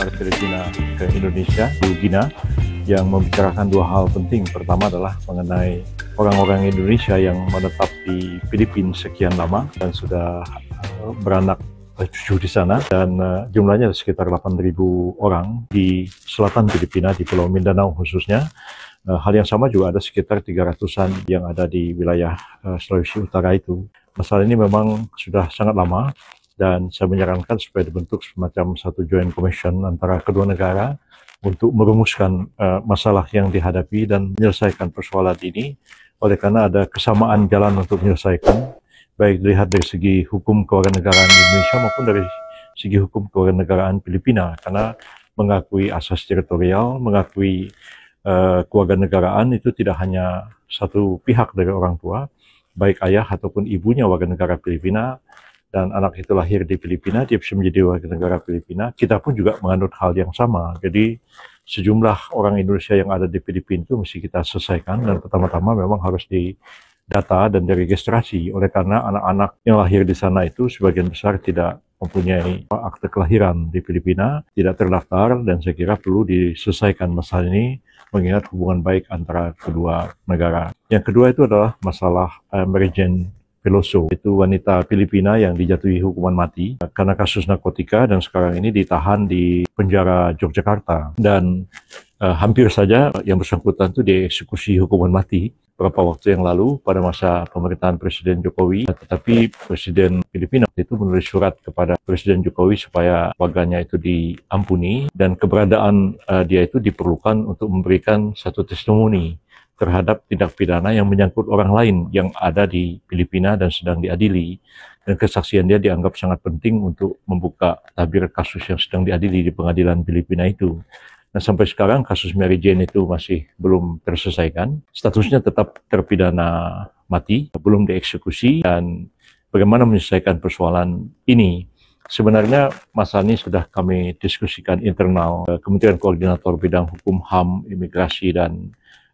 antar Filipina ke Indonesia, di Gina, yang membicarakan dua hal penting. Pertama adalah mengenai orang-orang Indonesia yang menetap di Filipina sekian lama dan sudah beranak cucu di sana, dan jumlahnya sekitar 8.000 orang di selatan Filipina, di Pulau Mindanao khususnya. Hal yang sama juga ada sekitar 300-an yang ada di wilayah Sulawesi Utara itu. Masalah ini memang sudah sangat lama, dan saya menyarankan supaya dibentuk semacam satu joint commission antara kedua negara untuk merumuskan masalah yang dihadapi dan menyelesaikan persoalan ini, oleh karena ada kesamaan jalan untuk menyelesaikan, baik dilihat dari segi hukum kewarganegaraan Indonesia maupun dari segi hukum kewarganegaraan Filipina, karena mengakui asas teritorial, mengakui kewarganegaraan itu tidak hanya satu pihak dari orang tua, baik ayah ataupun ibunya warga negara Filipina, dan anak itu lahir di Filipina, dia bisa menjadi warga negara Filipina. Kita pun juga menganut hal yang sama. Jadi sejumlah orang Indonesia yang ada di Filipina itu mesti kita selesaikan, dan pertama-tama memang harus didata dan diregistrasi. Oleh karena anak-anak yang lahir di sana itu sebagian besar tidak mempunyai akte kelahiran di Filipina, tidak terdaftar, dan saya kira perlu diselesaikan masalah ini mengingat hubungan baik antara kedua negara. Yang kedua itu adalah masalah Mary Jane Veloso, itu wanita Filipina yang dijatuhi hukuman mati karena kasus narkotika, dan sekarang ini ditahan di penjara Yogyakarta, dan hampir saja yang bersangkutan itu dieksekusi hukuman mati beberapa waktu yang lalu pada masa pemerintahan Presiden Jokowi. Tetapi Presiden Filipina itu menulis surat kepada Presiden Jokowi supaya warganya itu diampuni, dan keberadaan dia itu diperlukan untuk memberikan satu testimoni terhadap tindak pidana yang menyangkut orang lain yang ada di Filipina dan sedang diadili, dan kesaksian dia dianggap sangat penting untuk membuka tabir kasus yang sedang diadili di pengadilan Filipina itu. Nah, sampai sekarang kasus Mary Jane itu masih belum terselesaikan, statusnya tetap terpidana mati, belum dieksekusi, dan bagaimana menyelesaikan persoalan ini? Sebenarnya masalah ini sudah kami diskusikan internal Kementerian Koordinator Bidang Hukum, HAM, Imigrasi, dan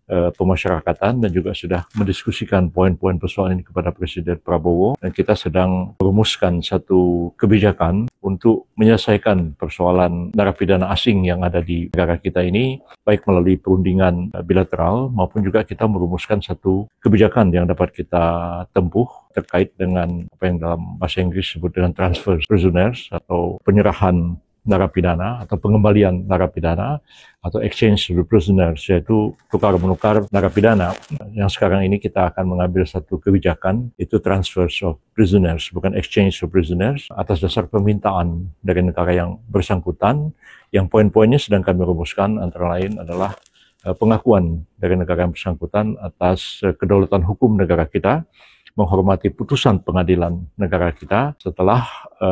pemasyarakatan, dan juga sudah mendiskusikan poin-poin persoalan ini kepada Presiden Prabowo, dan kita sedang merumuskan satu kebijakan untuk menyelesaikan persoalan narapidana asing yang ada di negara kita ini, baik melalui perundingan bilateral maupun juga kita merumuskan satu kebijakan yang dapat kita tempuh terkait dengan apa yang dalam bahasa Inggris disebut dengan transfer prisoners, atau penyerahan narapidana atau pengembalian narapidana, atau exchange of prisoners, yaitu tukar menukar narapidana. Yang sekarang ini kita akan mengambil satu kebijakan, itu transfer of prisoners, bukan exchange of prisoners, atas dasar permintaan dari negara yang bersangkutan. Yang poin-poinnya sedang kami rumuskan, antara lain adalah pengakuan dari negara yang bersangkutan atas kedaulatan hukum negara kita, menghormati putusan pengadilan negara kita setelah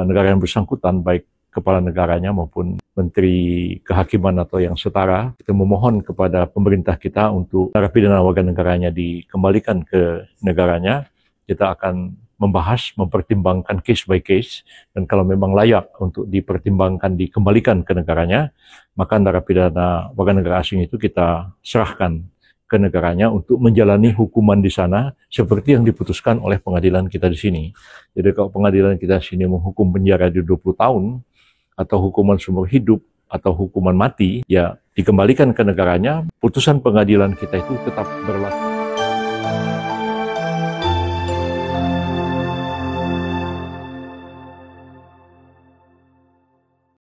negara yang bersangkutan, baik kepala negaranya maupun menteri kehakiman atau yang setara, kita memohon kepada pemerintah kita untuk narapidana warga negaranya dikembalikan ke negaranya. Kita akan membahas, mempertimbangkan case by case, dan kalau memang layak untuk dipertimbangkan dikembalikan ke negaranya, maka narapidana warga negara asing itu kita serahkan ke negaranya untuk menjalani hukuman di sana seperti yang diputuskan oleh pengadilan kita di sini. Jadi kalau pengadilan kita di sini menghukum penjara di 20 tahun, atau hukuman seumur hidup, atau hukuman mati, ya dikembalikan ke negaranya, putusan pengadilan kita itu tetap berlaku.